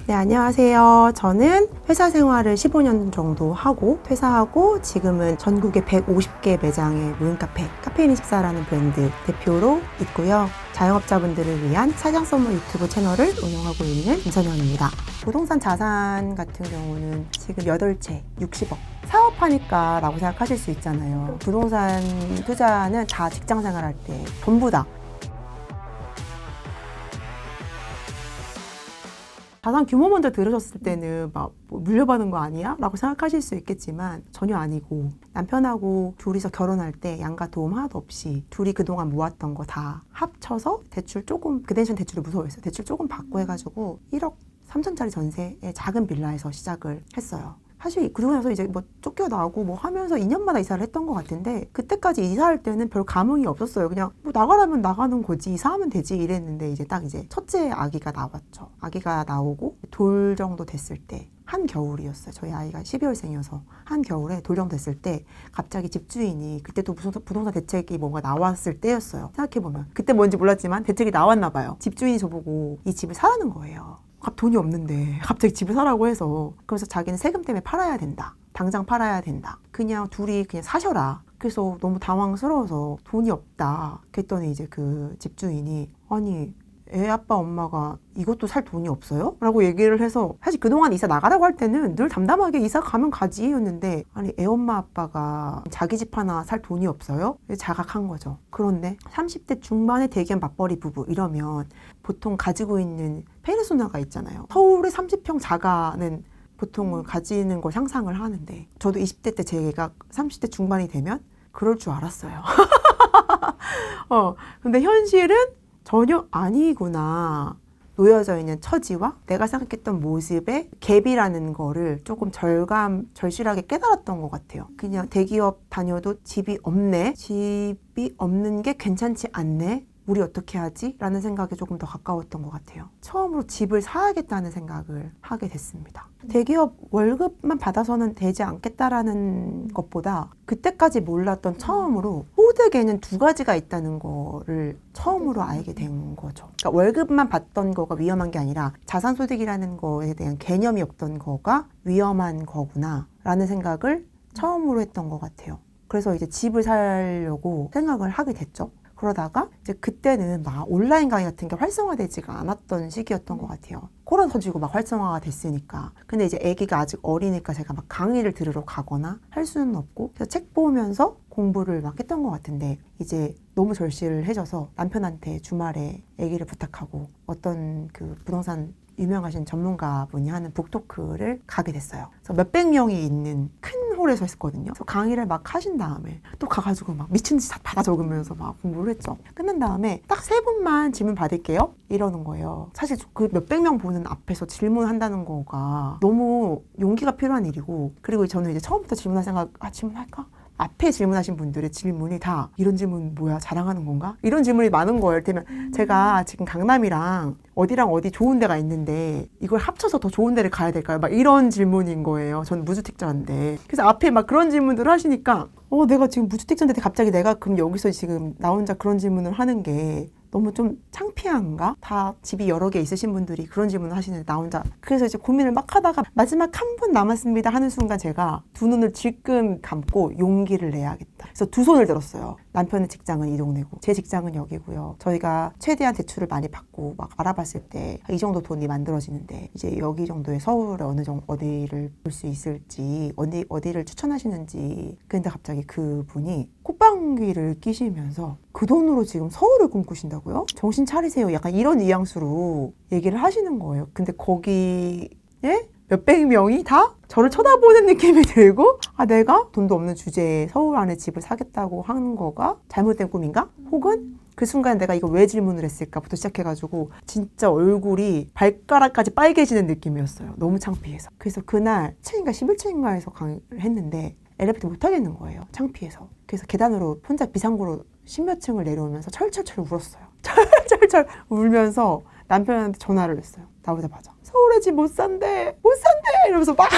네, 안녕하세요. 저는 회사 생활을 15년 정도 하고 퇴사하고 지금은 전국에 150개 매장의 무인 카페인24라는 브랜드 대표로 있고요. 자영업자분들을 위한 사장 선물 유튜브 채널을 운영하고 있는 김선영입니다. 부동산 자산 같은 경우는 지금 8채 60억. 사업하니까 라고 생각하실 수 있잖아요. 부동산 투자는 다 직장 생활할 때 전부 다 자산 규모 먼저 들으셨을 때는 막 물려받은 거 아니야? 라고 생각하실 수 있겠지만 전혀 아니고, 남편하고 둘이서 결혼할 때 양가 도움 하나도 없이 둘이 그동안 모았던 거 다 합쳐서 대출 조금, 그 당시엔 대출을 무서워했어요. 대출 조금 받고 해가지고 1억 3천짜리 전세의 작은 빌라에서 시작을 했어요. 사실 그러고 나서 이제 뭐 쫓겨나고 뭐 하면서 2년마다 이사를 했던 것 같은데, 그때까지 이사할 때는 별 감흥이 없었어요. 그냥 뭐 나가라면 나가는 거지, 이사하면 되지 이랬는데, 이제 딱 이제 첫째 아기가 나왔죠. 아기가 나오고 돌 정도 됐을 때, 한겨울이었어요. 저희 아이가 12월생이어서 한겨울에 돌 정도 됐을 때 갑자기 집주인이, 그때도 무슨 부동산 대책이 뭔가 나왔을 때였어요. 생각해보면 그때 뭔지 몰랐지만 대책이 나왔나 봐요. 집주인이 저보고 이 집을 사라는 거예요. 돈이 없는데 갑자기 집을 사라고 해서. 그래서 자기는 세금 때문에 팔아야 된다, 당장 팔아야 된다, 그냥 둘이 그냥 사셔라. 그래서 너무 당황스러워서 돈이 없다 그랬더니 이제 그 집주인이, 아니 애 아빠 엄마가 이것도 살 돈이 없어요? 라고 얘기를 해서, 사실 그동안 이사 나가라고 할 때는 늘 담담하게 이사 가면 가지 였는데, 아니 애 엄마 아빠가 자기 집 하나 살 돈이 없어요? 자각한 거죠. 그런데 30대 중반의 대기업 맞벌이 부부 이러면 보통 가지고 있는 페르소나가 있잖아요. 서울의 30평 자가는 보통은 가지는 걸 상상을 하는데, 저도 20대 때 제가 30대 중반이 되면 그럴 줄 알았어요. 근데 현실은 전혀 아니구나. 놓여져 있는 처지와 내가 생각했던 모습의 갭이라는 거를 조금 절실하게 깨달았던 것 같아요. 그냥 대기업 다녀도 집이 없네, 집이 없는 게 괜찮지 않네, 우리 어떻게 하지? 라는 생각에 조금 더 가까웠던 것 같아요. 처음으로 집을 사야겠다는 생각을 하게 됐습니다. 대기업 월급만 받아서는 되지 않겠다라는 것보다, 그때까지 몰랐던 처음으로 소득에는 두 가지가 있다는 거를 처음으로 알게 된 거죠. 그러니까 월급만 받던 거가 위험한 게 아니라 자산소득이라는 거에 대한 개념이 없던 거가 위험한 거구나 라는 생각을 처음으로 했던 것 같아요. 그래서 이제 집을 사려고 생각을 하게 됐죠. 그러다가 이제 그때는 막 온라인 강의 같은 게 활성화되지가 않았던 시기였던 것 같아요. 코로나 터지고 막 활성화가 됐으니까. 근데 이제 아기가 아직 어리니까 제가 막 강의를 들으러 가거나 할 수는 없고, 그래서 책 보면서 공부를 막 했던 것 같은데, 이제 너무 절실해져서 남편한테 주말에 아기를 부탁하고 어떤 그 부동산 유명하신 전문가분이 하는 북토크를 가게 됐어요. 그래서 몇백 명이 있는 큰 홀에서 했거든요. 그래서 강의를 막 하신 다음에 또 가가지고 막 미친 듯이 다 받아 적으면서 막 공부를 했죠. 끝난 다음에 딱 3분만 질문 받을게요 이러는 거예요. 사실 그 몇백 명 보는 앞에서 질문한다는 거가 너무 용기가 필요한 일이고, 그리고 저는 이제 처음부터 질문할 생각, 질문할까? 앞에 질문하신 분들의 질문이 다 이런 질문 뭐야, 자랑하는 건가? 이런 질문이 많은 거예요. 이를테면 제가 지금 강남이랑 어디 좋은 데가 있는데 이걸 합쳐서 더 좋은 데를 가야 될까요? 막 이런 질문인 거예요. 저는 무주택자인데. 그래서 앞에 막 그런 질문들을 하시니까 내가 지금 무주택자인데 갑자기 내가 그럼 여기서 지금 나 혼자 그런 질문을 하는 게 너무 좀 창피한가? 다 집이 여러 개 있으신 분들이 그런 질문을 하시는데 나 혼자. 그래서 이제 고민을 막 하다가 마지막 한 분 남았습니다 하는 순간 제가 두 눈을 질끈 감고 용기를 내야겠다. 그래서 두 손을 들었어요. 남편의 직장은 이 동네고 제 직장은 여기고요. 저희가 최대한 대출을 많이 받고 막 알아봤을 때 이 정도 돈이 만들어지는데, 이제 여기 정도의 서울에 어디를 볼 수 있을지, 어디를 추천하시는지. 근데 갑자기 그분이 콧방귀를 끼시면서 그 돈으로 지금 서울을 꿈꾸신다고요? 정신 차리세요. 약간 이런 뉘앙스로 얘기를 하시는 거예요. 근데 거기에 몇백 명이 다 저를 쳐다보는 느낌이 들고, 내가 돈도 없는 주제에 서울 안에 집을 사겠다고 하는 거가 잘못된 꿈인가? 혹은 그 순간 내가 이거 왜 질문을 했을까부터 시작해가지고 진짜 얼굴이 발가락까지 빨개지는 느낌이었어요. 너무 창피해서. 그래서 그날 10층인가 11층인가에서 강의를 했는데 엘리베이터 못 타겠는 거예요. 창피해서. 그래서 계단으로 혼자 비상구로 10몇 층을 내려오면서 철철철 울었어요. 철철철 울면서 남편한테 전화를 했어요. 나오자마자. 서울에 집 못 산대 이러면서 막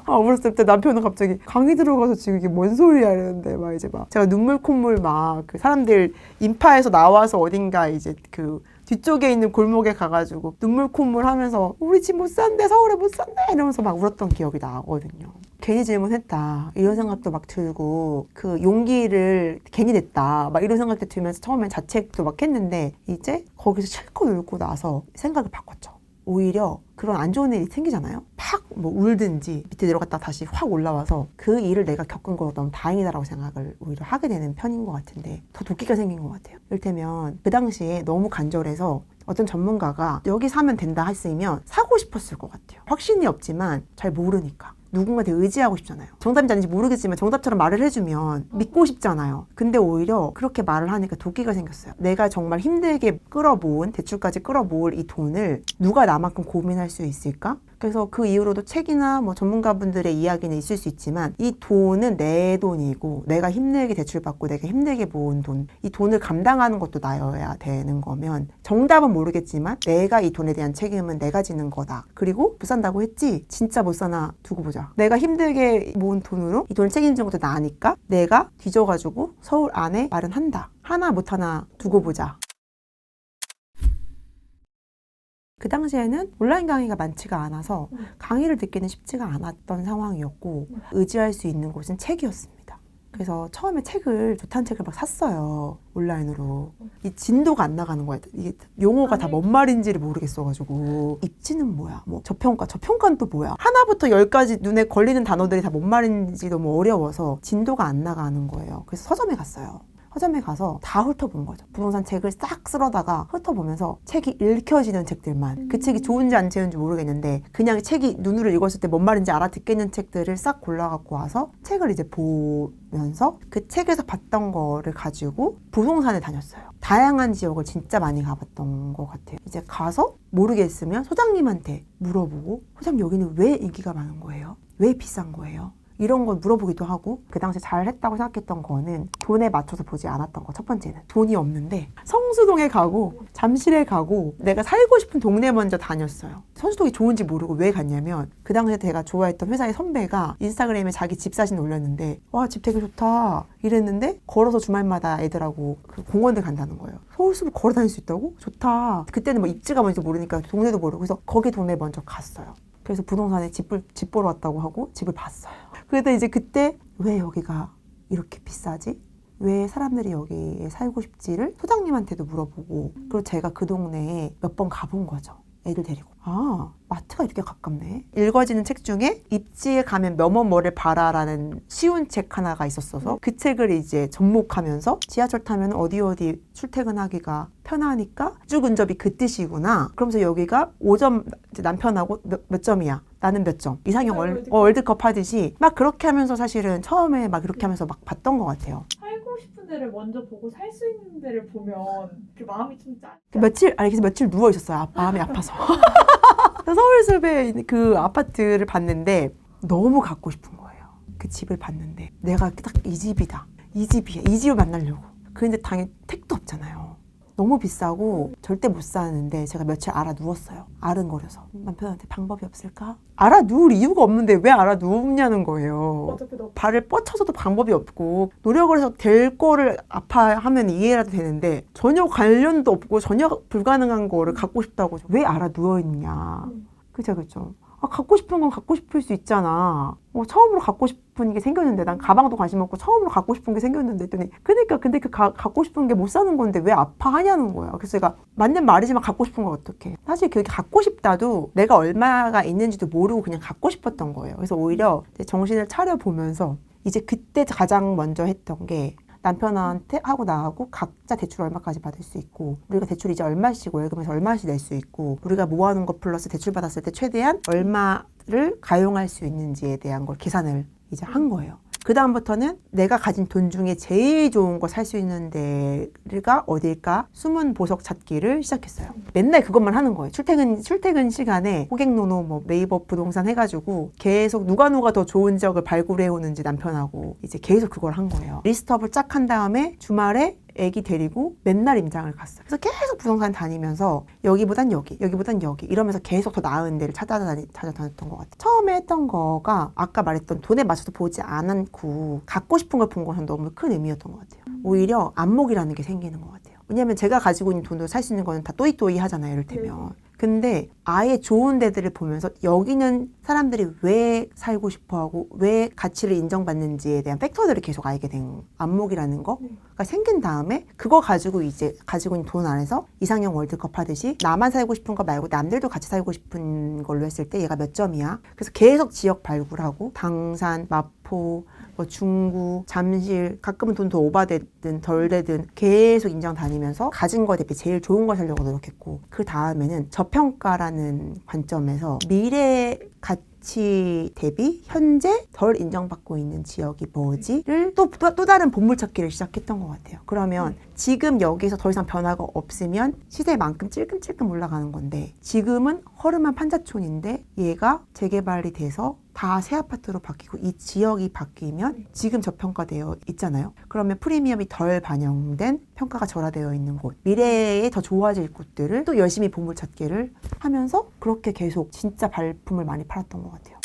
울었을 때 남편은 갑자기 강의 들어가서 지금 이게 뭔 소리야 이러는데, 막 이제 막 제가 눈물 콧물 막 그 사람들 인파에서 나와서 어딘가 이제 그 뒤쪽에 있는 골목에 가가지고 눈물 콧물 하면서 우리 집 못 산대, 서울에 못 산대 이러면서 막 울었던 기억이 나거든요. 괜히 질문했다 이런 생각도 막 들고 그 용기를 괜히 냈다 막 이런 생각도 들면서 처음엔 자책도 막 했는데 이제 거기서 실컷 울고 나서 생각을 바꿨죠. 오히려 그런 안 좋은 일이 생기잖아요. 팍 뭐 울든지 밑에 내려갔다 다시 확 올라와서 그 일을 내가 겪은 거 너무 다행이다라고 생각을 오히려 하게 되는 편인 것 같은데 더 도끼가 생긴 것 같아요. 이를테면 그 당시에 너무 간절해서 어떤 전문가가 여기 사면 된다 했으면 사고 싶었을 것 같아요. 확신이 없지만 잘 모르니까. 누군가한테 의지하고 싶잖아요. 정답인지 아닌지 모르겠지만 정답처럼 말을 해주면 믿고 싶잖아요. 근데 오히려 그렇게 말을 하니까 도끼가 생겼어요. 내가 정말 힘들게 끌어모은, 대출까지 끌어모을 이 돈을 누가 나만큼 고민할 수 있을까? 그래서 그 이후로도 책이나 뭐 전문가분들의 이야기는 있을 수 있지만 이 돈은 내 돈이고 내가 힘들게 대출받고 내가 힘들게 모은 돈, 이 돈을 감당하는 것도 나여야 되는 거면 정답은 모르겠지만 내가 이 돈에 대한 책임은 내가 지는 거다. 그리고 못 산다고 했지? 진짜 못 사나 두고 보자. 내가 힘들게 모은 돈으로 이 돈을 책임지는 것도 나니까 내가 뒤져가지고 서울 안에 마련한다. 하나 못 하나 두고 보자. 그 당시에는 온라인 강의가 많지가 않아서 강의를 듣기는 쉽지가 않았던 상황이었고 의지할 수 있는 곳은 책이었습니다. 그래서 처음에 좋다는 책을 막 샀어요. 온라인으로. 이 진도가 안 나가는 거야. 이게 용어가 다 뭔 말인지를 모르겠어가지고 입지는 뭐야? 뭐 저평가는 또 뭐야? 하나부터 10까지 눈에 걸리는 단어들이 다 뭔 말인지 너무 어려워서 진도가 안 나가는 거예요. 그래서 서점에 갔어요. 서점에 가서 다 훑어본 거죠. 부동산 책을 싹 쓸어다가 훑어보면서 책이 읽혀지는 책들만, 그 책이 좋은지 안 좋은지 모르겠는데 그냥 책이 눈으로 읽었을 때 뭔 말인지 알아듣겠는 책들을 싹 골라갖고 와서 책을 이제 보면서 그 책에서 봤던 거를 가지고 부동산에 다녔어요. 다양한 지역을 진짜 많이 가봤던 것 같아요. 이제 가서 모르겠으면 소장님한테 물어보고 소장님 여기는 왜 인기가 많은 거예요? 왜 비싼 거예요? 이런 걸 물어보기도 하고 그 당시에 잘했다고 생각했던 거는 돈에 맞춰서 보지 않았던 거. 첫 번째는 돈이 없는데 성수동에 가고 잠실에 가고 내가 살고 싶은 동네 먼저 다녔어요. 성수동이 좋은지 모르고 왜 갔냐면 그 당시에 제가 좋아했던 회사의 선배가 인스타그램에 자기 집 사진 올렸는데 와, 집 되게 좋다 이랬는데 걸어서 주말마다 애들하고 그 공원들 간다는 거예요. 서울숲을 걸어 다닐 수 있다고? 좋다. 그때는 뭐 입지가 뭔지 모르니까 동네도 모르고 그래서 거기 동네 먼저 갔어요. 그래서 부동산에 집 보러 왔다고 하고 집을 봤어요. 그래도 이제 그때 왜 여기가 이렇게 비싸지? 왜 사람들이 여기에 살고 싶지를 소장님한테도 물어보고 그리고 제가 그 동네에 몇 번 가본 거죠. 애들 데리고. 아, 마트가 이렇게 가깝네. 읽어지는 책 중에 입지에 가면 뭐뭐뭐를 봐라라는 쉬운 책 하나가 있었어서 그 책을 이제 접목하면서 지하철 타면 어디 출퇴근하기가 편하니까 쭉 근접이 그 뜻이구나. 그러면서 여기가 5점 남편하고 몇 점이야. 나는 몇 점. 이상형 월드컵 하듯이 막 그렇게 하면서 사실은 처음에 막 이렇게 하면서 막 봤던 것 같아요. 살고 싶은 데를 먼저 보고 살 수 있는 데를 보면 그 마음이 좀 짜. 그래서 며칠 누워 있었어요. 마음이 아파서. 서울숲에 그 아파트를 봤는데 너무 갖고 싶은 거예요. 그 집을 봤는데 내가 딱 이 집이다. 이 집이야. 이 집을 만나려고. 그런데 당연히 택도 없잖아요. 너무 비싸고 절대 못 사는데 제가 며칠 알아 누웠어요. 아른거려서. 남편한테 방법이 없을까? 알아 누울 이유가 없는데 왜 알아 누우냐는 거예요. 발을 뻗쳐서도 방법이 없고 노력을 해서 될 거를 아파하면 이해라도 되는데 전혀 관련도 없고 전혀 불가능한 거를 갖고 싶다고 왜 알아 누워있냐. 그죠. 아, 갖고 싶은 건 갖고 싶을 수 있잖아. 처음으로 갖고 싶은 게 생겼는데 난 가방도 관심 없고 처음으로 갖고 싶은 게 생겼는데 했더니 근데 그 갖고 싶은 게 못 사는 건데 왜 아파하냐는 거야. 그래서 제가 맞는 말이지만 갖고 싶은 걸 어떡해. 사실 그게 갖고 싶다도 내가 얼마가 있는지도 모르고 그냥 갖고 싶었던 거예요. 그래서 오히려 정신을 차려보면서 이제 그때 가장 먼저 했던 게 남편한테 하고 나하고 각자 대출 얼마까지 받을 수 있고 우리가 대출 이제 얼마씩 월급에서 얼마씩 낼 수 있고 우리가 모아놓은 것 플러스 대출 받았을 때 최대한 얼마를 가용할 수 있는지에 대한 걸 계산을 이제 한 거예요. 그 다음부터는 내가 가진 돈 중에 제일 좋은 거 살 수 있는 데가 어딜까 숨은 보석 찾기를 시작했어요. 맨날 그것만 하는 거예요. 출퇴근 시간에 고객노노 뭐 네이버 부동산 해가지고 계속 누가 더 좋은 지역을 발굴해 오는지 남편하고 이제 계속 그걸 한 거예요. 리스트업을 쫙 한 다음에 주말에 애기 데리고 맨날 임장을 갔어요. 그래서 계속 부동산 다니면서 여기보단 여기 이러면서 계속 더 나은 데를 찾아다녔던 것 같아요. 처음에 했던 거가 아까 말했던 돈에 맞춰서 보지 않고 갖고 싶은 걸 본 것은 너무 큰 의미였던 것 같아요. 오히려 안목이라는 게 생기는 것 같아요. 왜냐면 제가 가지고 있는 돈으로 살 수 있는 거는 다 또이또이 하잖아요, 이를테면. 근데 아예 좋은 데들을 보면서 여기는 사람들이 왜 살고 싶어하고 왜 가치를 인정받는지에 대한 팩터들을 계속 알게 된 안목이라는 거가 생긴 다음에 그거 가지고 이제 가지고 있는 돈 안에서 이상형 월드컵 하듯이 나만 살고 싶은 거 말고 남들도 같이 살고 싶은 걸로 했을 때 얘가 몇 점이야. 그래서 계속 지역 발굴하고 당산, 마포, 뭐 중구, 잠실, 가끔은 돈 더 오바되든 덜 되든 계속 인정 다니면서 가진 거 대비 제일 좋은 걸 살려고 노력했고 그 다음에는 저평가라는 관점에서 미래 가치 대비 현재 덜 인정받고 있는 지역이 뭐지를 또 다른 보물찾기를 시작했던 것 같아요. 그러면 지금 여기서 더 이상 변화가 없으면 시대만큼 찔끔찔끔 올라가는 건데 지금은 허름한 판자촌인데 얘가 재개발이 돼서 다 새 아파트로 바뀌고 이 지역이 바뀌면 지금 저평가되어 있잖아요. 그러면 프리미엄이 덜 반영된 평가가 절하되어 있는 곳, 미래에 더 좋아질 곳들을 또 열심히 보물찾기를 하면서 그렇게 계속 진짜 발품을 많이 팔았던 것 같아요.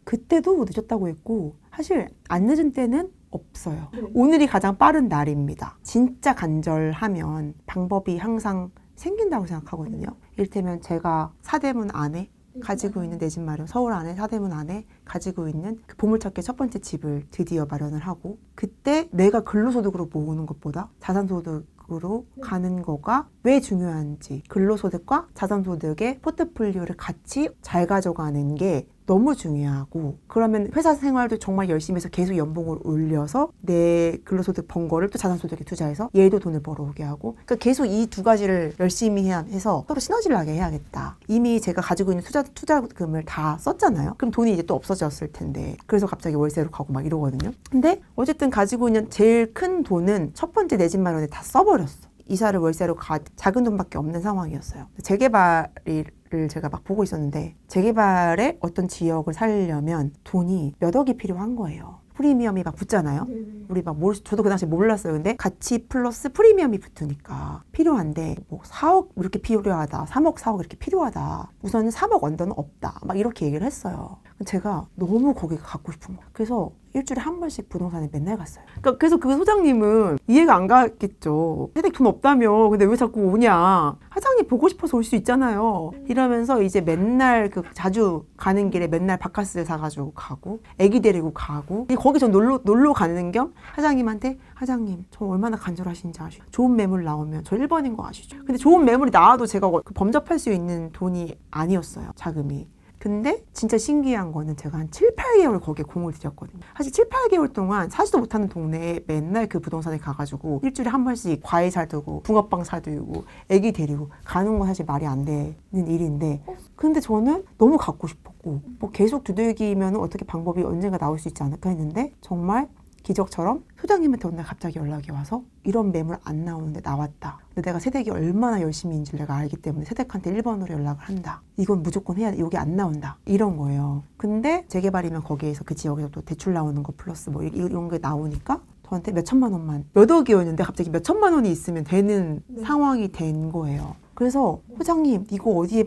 그때도 늦었다고 했고 사실 안 늦은 때는 없어요. 오늘이 가장 빠른 날입니다. 진짜 간절하면 방법이 항상 생긴다고 생각하거든요. 이를테면 제가 사대문 안에 가지고 있는 내 집 마련, 서울 안에 사대문 안에 가지고 있는 그 보물찾기의 첫 번째 집을 드디어 마련을 하고 그때 내가 근로소득으로 모으는 것보다 자산소득으로 가는 거가 왜 중요한지 근로소득과 자산소득의 포트폴리오를 같이 잘 가져가는 게 너무 중요하고 그러면 회사 생활도 정말 열심히 해서 계속 연봉을 올려서 내 근로소득 번 거를 또 자산소득에 투자해서 얘도 돈을 벌어오게 하고 그러니까 계속 이 두 가지를 열심히 해서 서로 시너지를 하게 해야겠다. 이미 제가 가지고 있는 투자금을 다 썼잖아요. 그럼 돈이 이제 또 없어졌을 텐데 그래서 갑자기 월세로 가고 막 이러거든요. 근데 어쨌든 가지고 있는 제일 큰 돈은 첫 번째 내 집 마련에 다 써버렸어. 이사를 월세로 작은 돈밖에 없는 상황이었어요. 재개발을 제가 막 보고 있었는데 재개발에 어떤 지역을 살려면 돈이 몇 억이 필요한 거예요. 프리미엄이 막 붙잖아요. 우리 막 저도 그 당시에 몰랐어요. 근데 가치 플러스 프리미엄이 붙으니까 필요한데 뭐 4억 이렇게 필요하다. 3억 4억 이렇게 필요하다. 우선은 3억 언더는 없다. 막 이렇게 얘기를 했어요. 제가 너무 거기가 갖고 싶은 거. 그래서 일주일에 한 번씩 부동산에 맨날 갔어요. 그러니까 그래서 그 소장님은 이해가 안 가겠죠. 세댁 돈 없다며. 근데 왜 자꾸 오냐. 사장님 보고 싶어서 올 수 있잖아요. 이러면서 이제 맨날 자주 가는 길에 맨날 바카스를 사가지고 가고 애기 데리고 가고 거기 저 놀러 가는 겸 사장님한테 사장님 저 얼마나 간절하신지 아시죠? 좋은 매물 나오면 저 1번인 거 아시죠? 근데 좋은 매물이 나와도 제가 범접할 수 있는 돈이 아니었어요. 자금이. 근데 진짜 신기한 거는 제가 한 7, 8개월 거기에 공을 들였거든요. 사실 7, 8개월 동안 사지도 못하는 동네에 맨날 그 부동산에 가가지고 일주일에 한 번씩 과일 사두고 붕어빵 사두고 애기 데리고 가는 건 사실 말이 안 되는 일인데 근데 저는 너무 갖고 싶었고 뭐 계속 두들기면 어떻게 방법이 언젠가 나올 수 있지 않을까 했는데 정말 기적처럼 소장님한테 어느 날 갑자기 연락이 와서 이런 매물 안 나오는데 나왔다. 근데 내가 세댁이 얼마나 열심히인지를 내가 알기 때문에 세댁한테 1번으로 연락을 한다. 이건 무조건 해야 돼. 여기 안 나온다. 이런 거예요. 근데 재개발이면 거기에서 그 지역에서 또 대출 나오는 거 플러스 뭐 이런 게 나오니까 저한테 몇 천만 원만 몇 억이었는데 갑자기 몇 천만 원이 있으면 되는 상황이 된 거예요. 그래서 회장님 이거 어디에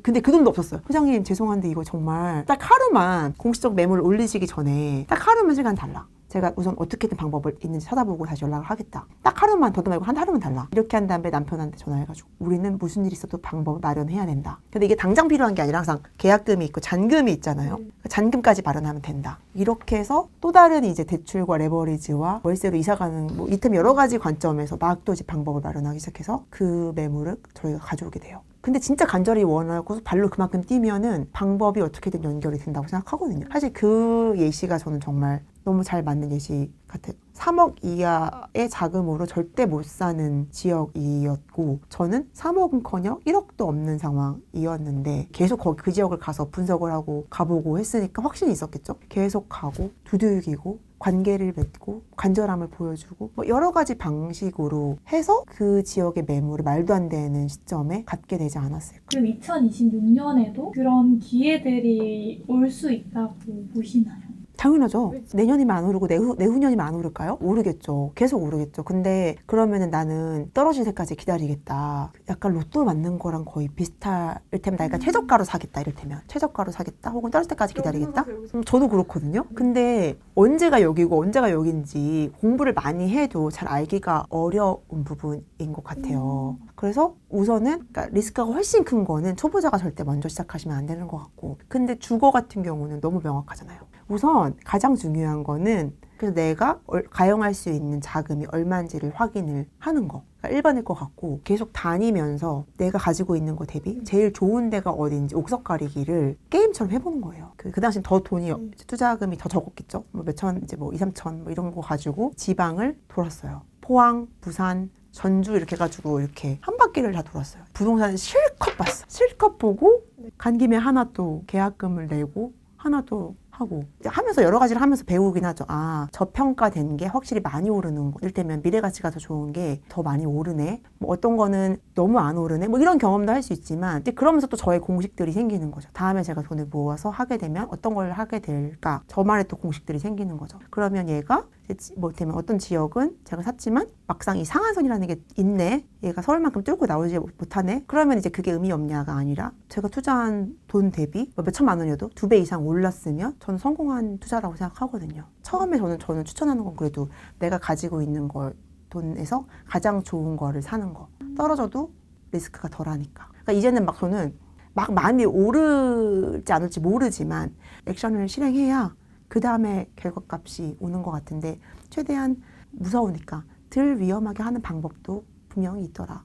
근데 그 돈도 없었어요. 회장님 죄송한데 이거 정말 딱 하루만 공식적 매물 올리시기 전에 딱 하루만 시간 달라. 제가 우선 어떻게든 방법을 있는지 찾아보고 다시 연락을 하겠다. 딱 하루만 더도 말고 한 하루만 달라. 이렇게 한 다음에 남편한테 전화해가지고 우리는 무슨 일이 있어도 방법을 마련해야 된다. 근데 이게 당장 필요한 게 아니라 항상 계약금이 있고 잔금이 있잖아요. 잔금까지 마련하면 된다. 이렇게 해서 또 다른 이제 대출과 레버리지와 월세로 이사가는 뭐 이템 여러 가지 관점에서 막 또 이제 방법을 마련하기 시작해서 그 매물을 저희가 가져오게 돼요. 근데 진짜 간절히 원하고 발로 그만큼 뛰면은 방법이 어떻게든 연결이 된다고 생각하거든요. 사실 그 예시가 저는 정말 너무 잘 맞는 예시 같아요. 3억 이하의 자금으로 절대 못 사는 지역이었고 저는 3억은커녕 1억도 없는 상황이었는데 계속 그 지역을 가서 분석을 하고 가보고 했으니까 확신이 있었겠죠. 계속 가고 두들기고 관계를 맺고 간절함을 보여주고 뭐 여러 가지 방식으로 해서 그 지역의 매물을 말도 안 되는 시점에 갖게 되지 않았을까. 그럼 2026년에도 그런 기회들이 올 수 있다고 보시나요? 당연하죠. 왜지? 내년이면 안 오르고 내후년이면 안 오를까요? 오르겠죠. 계속 오르겠죠. 근데 그러면은 나는 떨어질 때까지 기다리겠다. 약간 로또 맞는 거랑 거의 비슷할 테면 나 약간 최저가로 사겠다. 이를테면 최저가로 사겠다. 혹은 떨어질 때까지 기다리겠다. 저도 그렇거든요. 근데 언제가 여기고 언제가 여긴지 공부를 많이 해도 잘 알기가 어려운 부분인 것 같아요. 그래서 우선은 그러니까 리스크가 훨씬 큰 거는 초보자가 절대 먼저 시작하시면 안 되는 것 같고, 근데 주거 같은 경우는 너무 명확하잖아요. 우선 가장 중요한 거는 그래서 내가 가용할 수 있는 자금이 얼마인지를 확인을 하는 거. 그러니까 1번일 것 같고, 계속 다니면서 내가 가지고 있는 거 대비 제일 좋은 데가 어딘지 옥석 가리기를 게임처럼 해보는 거예요. 그 당시 더 돈이 투자금이 더 적었겠죠. 뭐 몇천, 이제 뭐 2, 3천 뭐 이런 거 가지고 지방을 돌았어요. 포항, 부산, 전주 이렇게 해가지고 이렇게 한 바퀴를 다 돌았어요. 부동산 실컷 봤어. 실컷 보고 간 김에 하나 또 계약금을 내고 하나 또 하고 하면서 여러 가지를 하면서 배우긴 하죠. 아, 저평가된 게 확실히 많이 오르는 거. 이를테면 미래 가치가 더 좋은 게 더 많이 오르네. 뭐 어떤 거는 너무 안 오르네. 뭐 이런 경험도 할 수 있지만 근데 그러면서 또 저의 공식들이 생기는 거죠. 다음에 제가 돈을 모아서 하게 되면 어떤 걸 하게 될까? 저만의 또 공식들이 생기는 거죠. 그러면 얘가 뭐 되면 어떤 지역은 제가 샀지만 막상 이 상한선이라는 게 있네. 얘가 서울만큼 뚫고 나오지 못하네. 그러면 이제 그게 의미 없냐가 아니라 제가 투자한 돈 대비 몇 천만 원이어도 2배 이상 올랐으면 저는 성공한 투자라고 생각하거든요. 처음에 저는 추천하는 건 그래도 내가 가지고 있는 걸 돈에서 가장 좋은 거를 사는 거. 떨어져도 리스크가 덜하니까. 그러니까 이제는 막 저는 막 많이 오르지 않을지 모르지만 액션을 실행해야 그 다음에 결과값이 오는 것 같은데 최대한 무서우니까 덜 위험하게 하는 방법도 분명히 있더라.